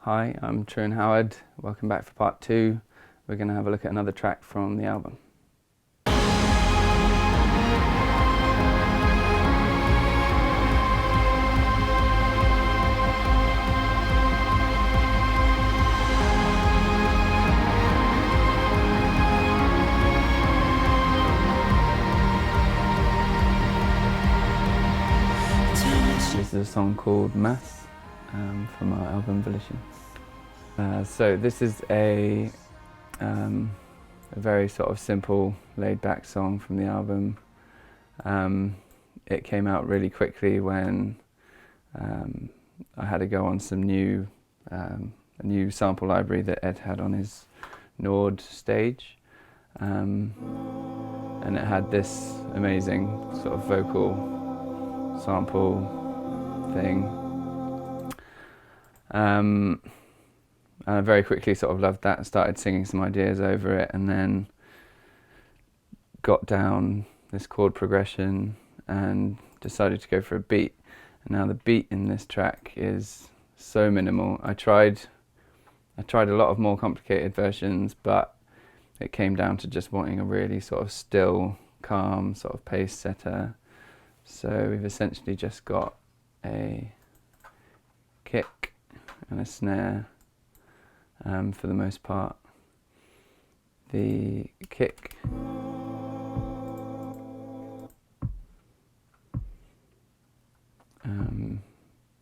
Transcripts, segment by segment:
Hi, I'm Trewin. Welcome back for part 2. We're going to have a look at another track from the album. This is a song called Mass from our album Volition. So this is a very sort of simple, laid-back song from the album. It came out really quickly when I had to go on some a new sample library that Ed had on his Nord stage, and it had this amazing sort of vocal sample thing. And I very quickly sort of loved that and started singing some ideas over it, and then got down this chord progression and decided to go for a beat. And now the beat in this track is so minimal. I tried a lot of more complicated versions, but it came down to just wanting a really sort of still, calm sort of pace setter. So we've essentially just got a kick and a snare for the most part. The kick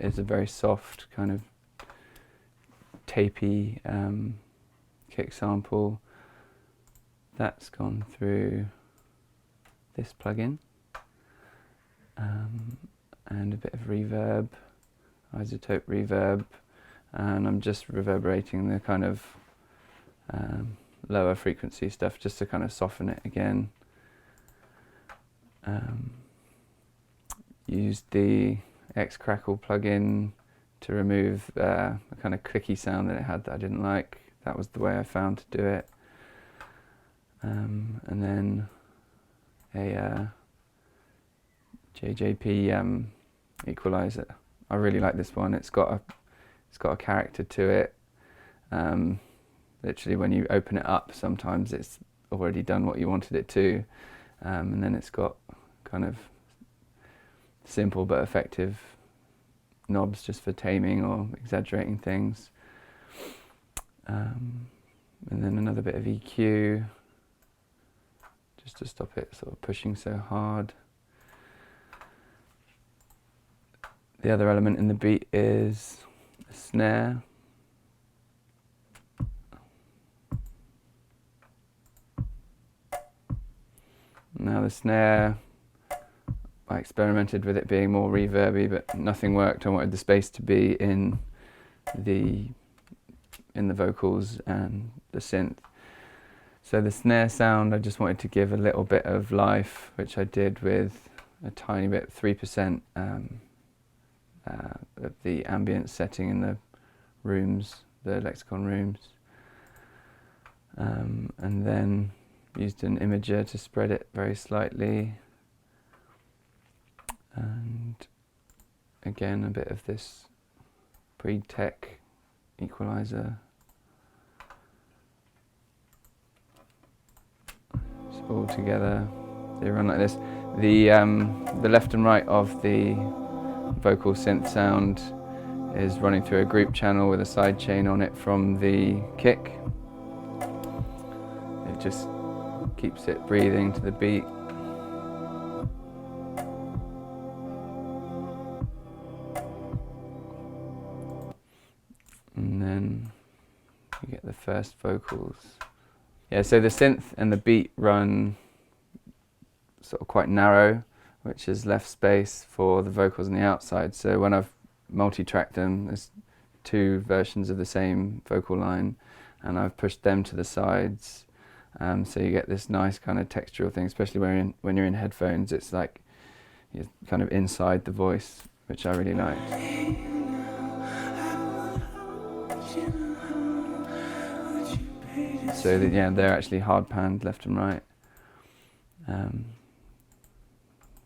is a very soft kind of tapey kick sample that's gone through this plugin, and a bit of reverb, isotope reverb, and I'm just reverberating the kind of lower frequency stuff just to kind of soften it again. Used the X-Crackle plugin to remove a kind of clicky sound that it had that I didn't like. That was the way I found to do it. And then a JJP equalizer. I really like this one. It's got a character to it. Literally, when you open it up, sometimes it's already done what you wanted it to, and then it's got kind of simple but effective knobs just for taming or exaggerating things. And then another bit of EQ just to stop it sort of pushing so hard. The other element in the beat is a snare. Now the snare, I experimented with it being more reverby, but nothing worked. I wanted the space to be in the vocals and the synth. So the snare sound, I just wanted to give a little bit of life, which I did with a tiny bit, 3% of the ambient setting in the rooms, the lexicon rooms, and then used an imager to spread it very slightly, and again a bit of this pre-tech equalizer. It's all together. They run like this. The left and right of the vocal synth sound is running through a group channel with a side chain on it from the kick. It just keeps it breathing to the beat. And then you get the first vocals. Yeah, so the synth and the beat run sort of quite narrow, which has left space for the vocals on the outside. So when I've multi-tracked them, there's two versions of the same vocal line, and I've pushed them to the sides. So you get this nice kind of textural thing, especially when you're in headphones. It's like you're kind of inside the voice, which I really liked. So yeah, they're actually hard panned left and right.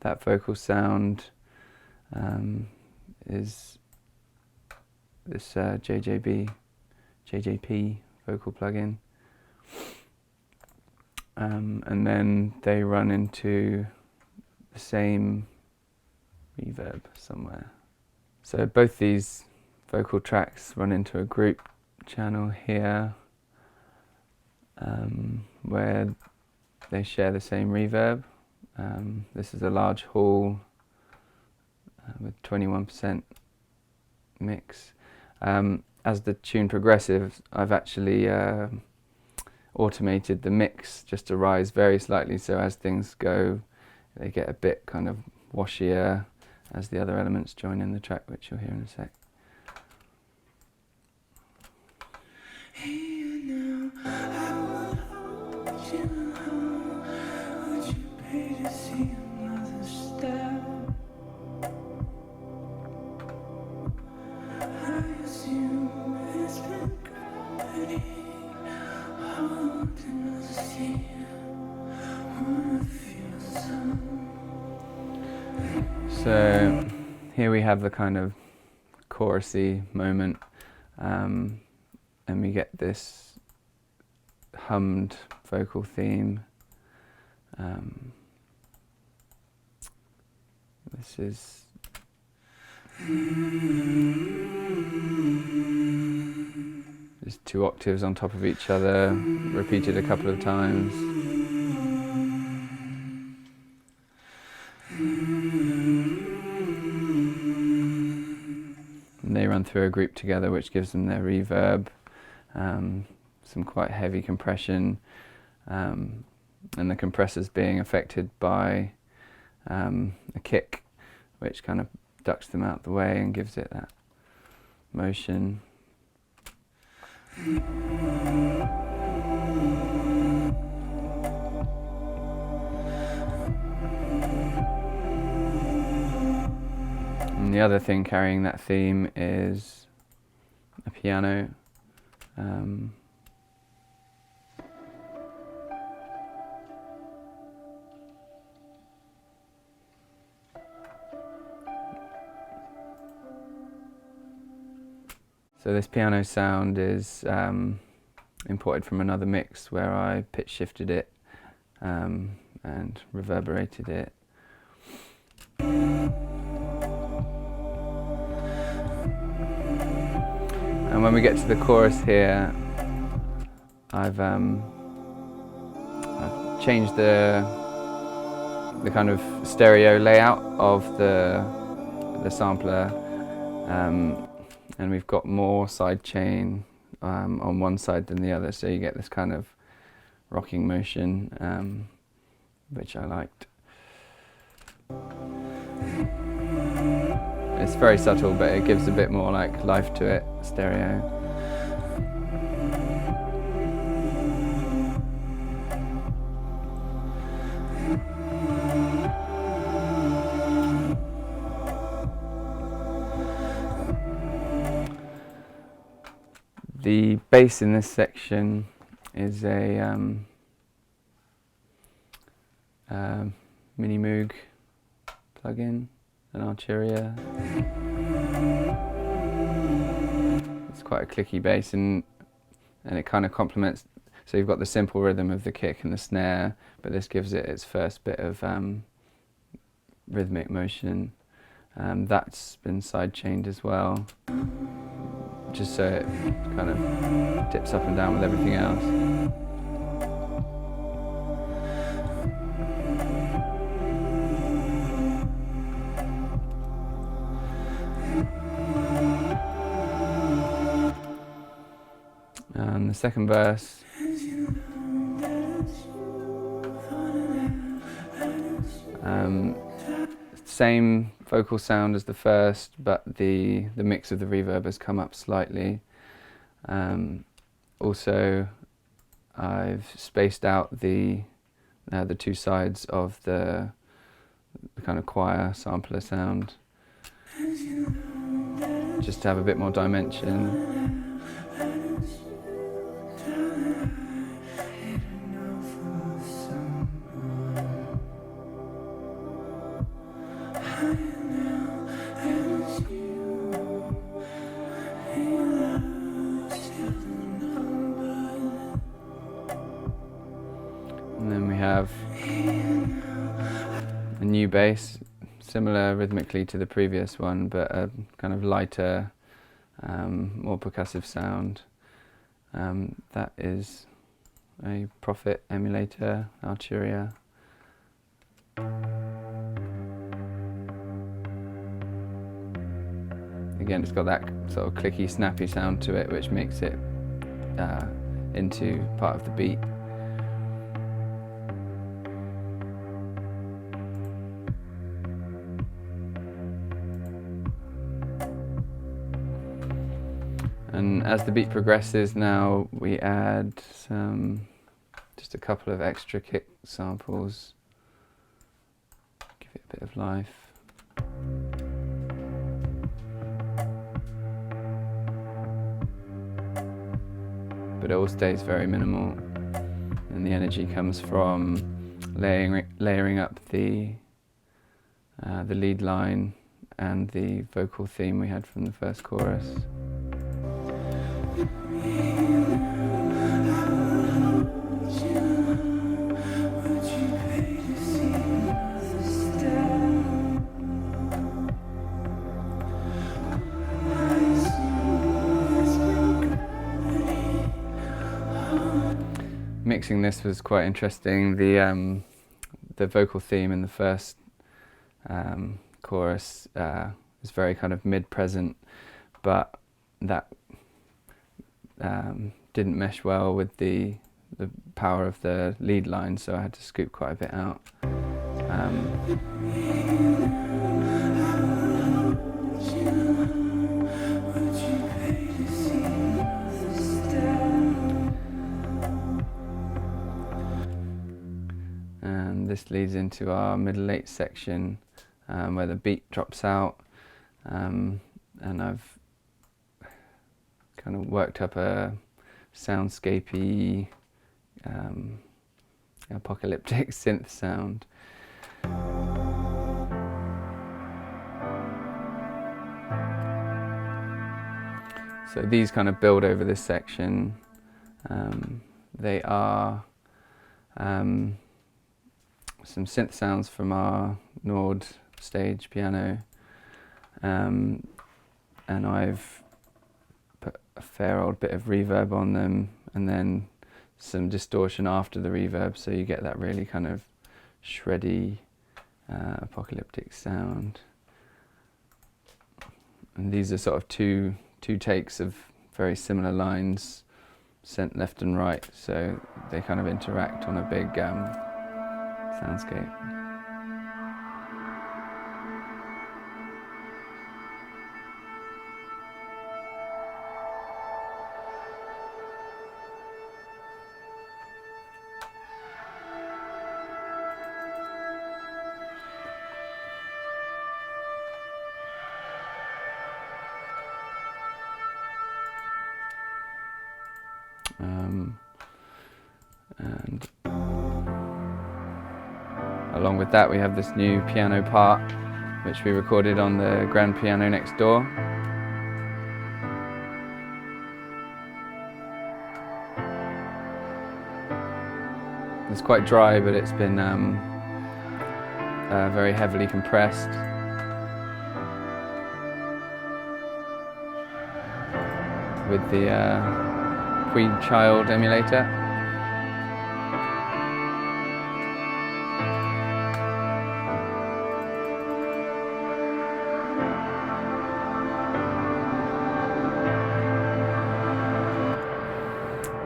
That vocal sound is this JJP vocal plugin, and then they run into the same reverb somewhere. So both these vocal tracks run into a group channel here, where they share the same reverb. This is a large hall with 21% mix. As the tune progresses, I've actually automated the mix just to rise very slightly, so as things go, they get a bit kind of washier as the other elements join in the track, which you'll hear in a sec. So here we have the kind of chorusy moment, and we get this hummed vocal theme. This is just 2 octaves on top of each other, repeated a couple of times. And they run through a group together, which gives them their reverb, some quite heavy compression, and the compressors being affected by a kick, which kind of ducks them out the way and gives it that motion. And the other thing carrying that theme is a piano. So this piano sound is imported from another mix where I pitch shifted it and reverberated it. And when we get to the chorus here, I've changed the kind of stereo layout of the sampler, and we've got more side chain on one side than the other, so you get this kind of rocking motion, which I liked. It's very subtle, but it gives a bit more like life to it, stereo. The bass in this section is a Mini Moog plugin, an Arturia. It's quite a clicky bass, and it kind of complements. So you've got the simple rhythm of the kick and the snare, but this gives it its first bit of rhythmic motion. That's been side chained as well, just so it kind of dips up and down with everything else. And the second verse, same vocal sound as the first, but the mix of the reverb has come up slightly. Also, I've spaced out the 2 sides of the kind of choir sampler sound, just to have a bit more dimension. And then we have a new bass, similar rhythmically to the previous one, but a kind of lighter, more percussive sound. That is a Prophet emulator, Arturia. Again, it's got that sort of clicky, snappy sound to it, which makes it into part of the beat. And as the beat progresses now, we add just a couple of extra kick samples, give it a bit of life. But it all stays very minimal, and the energy comes from layering up the lead line and the vocal theme we had from the first chorus. Mixing this was quite interesting. The vocal theme in the first chorus is very kind of mid-present, but that didn't mesh well with the power of the lead line, so I had to scoop quite a bit out. And this leads into our middle-late section where the beat drops out, and I've kind of worked up a soundscapey, apocalyptic synth sound. So these kind of build over this section. They are some synth sounds from our Nord stage piano, and I've put a fair old bit of reverb on them, and then some distortion after the reverb, so you get that really kind of shreddy, apocalyptic sound. And these are sort of two takes of very similar lines sent left and right, so they kind of interact on a big soundscape. And along with that, we have this new piano part, which we recorded on the grand piano next door. It's quite dry, but it's been very heavily compressed. With the Queen Child emulator.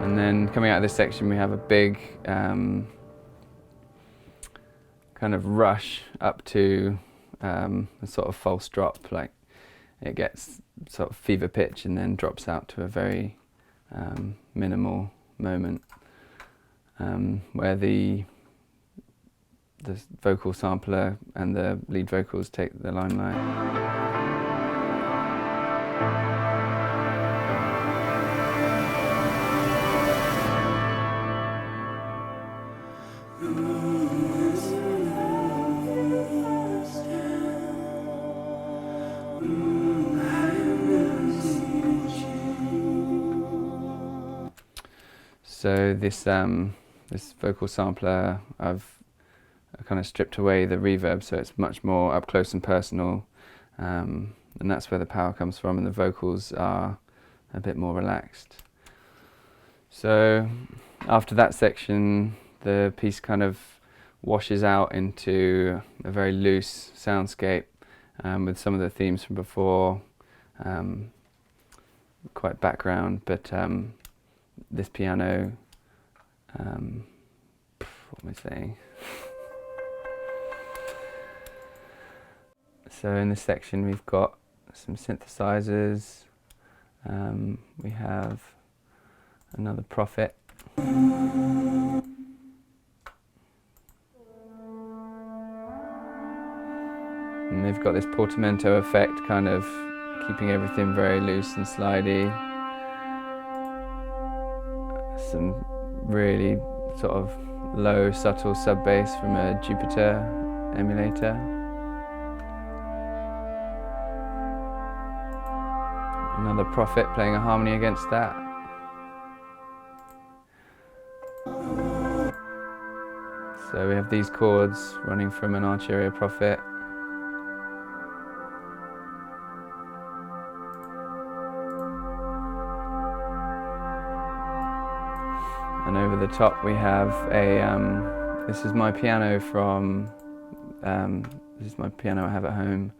And then coming out of this section, we have a big kind of rush up to a sort of false drop, like it gets sort of fever pitch and then drops out to a very minimal moment where the vocal sampler and the lead vocals take the limelight. So this this vocal sampler, I've kind of stripped away the reverb, so it's much more up close and personal, and that's where the power comes from, and the vocals are a bit more relaxed. So after that section, the piece kind of washes out into a very loose soundscape, with some of the themes from before, quite background, but this piano, what am I saying? So in this section we've got some synthesizers, we have another Prophet, and they've got this portamento effect, kind of keeping everything very loose and slidey. Some really sort of low, subtle sub-bass from a Jupiter emulator. Another Prophet playing a harmony against that. So we have these chords running from an Arturia Prophet. And over the top we have a, this is my piano from, this is my piano I have at home.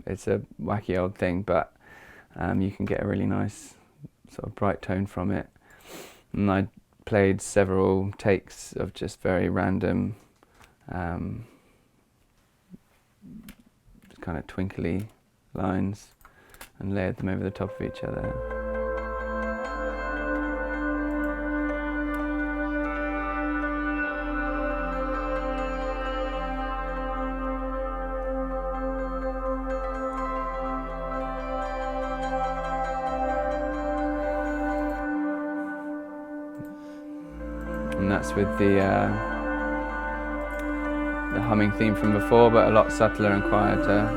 It's a wacky old thing, but you can get a really nice sort of bright tone from it. And I played several takes of just very random, kind of twinkly lines, and layered them over the top of each other. And that's with the humming theme from before, but a lot subtler and quieter.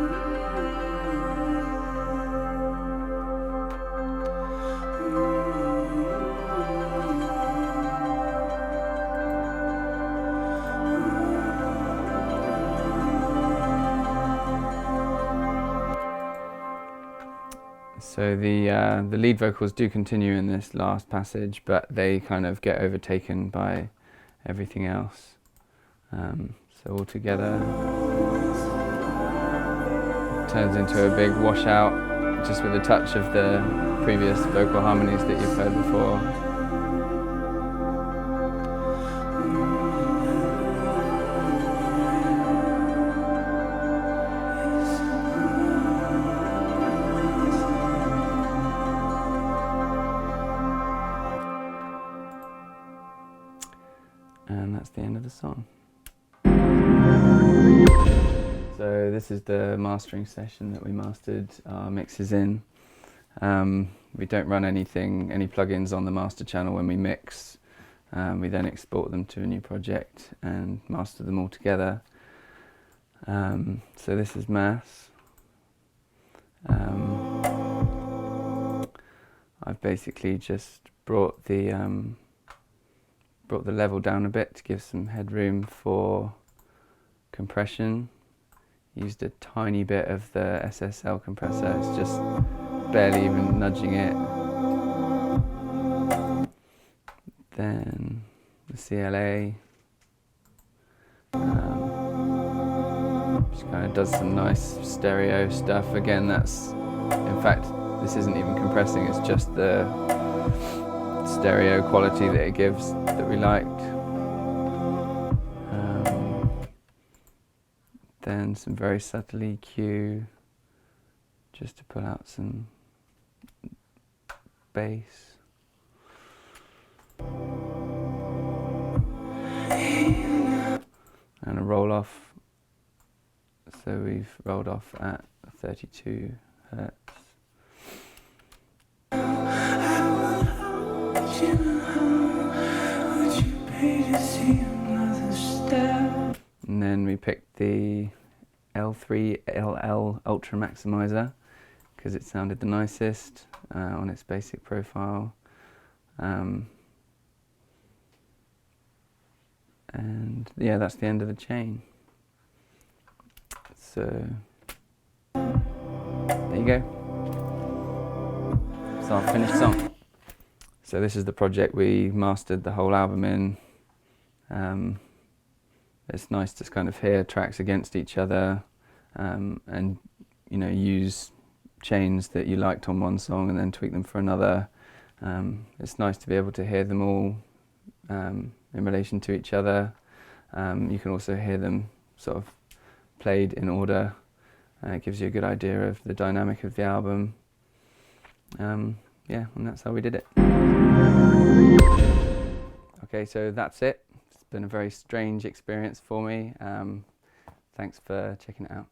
So the lead vocals do continue in this last passage, but they kind of get overtaken by everything else. So all together it turns into a big washout, just with a touch of the previous vocal harmonies that you've heard before. And that's the end of the song. So this is the mastering session that we mastered our mixes in. We don't run any plugins on the master channel when we mix. We then export them to a new project and master them all together. So this is Mass. I've basically just brought the level down a bit to give some headroom for compression. Used a tiny bit of the SSL compressor, it's just barely even nudging it. Then the CLA just kind of does some nice stereo stuff. Again, that's, in fact, this isn't even compressing, it's just the stereo quality that it gives that we liked. Then some very subtle EQ, just to pull out some bass. And a roll off. So we've rolled off at 32 Hertz. And then we picked the S03E09 Ultra Maximizer because it sounded the nicest on its basic profile. And yeah, that's the end of the chain. So there you go. It's our finished song. So this is the project we mastered the whole album in. It's nice to kind of hear tracks against each other, and you know, use chains that you liked on one song and then tweak them for another. It's nice to be able to hear them all in relation to each other. You can also hear them sort of played in order. It gives you a good idea of the dynamic of the album. Yeah, and that's how we did it. Okay, so that's it. It's been a very strange experience for me. Thanks for checking it out.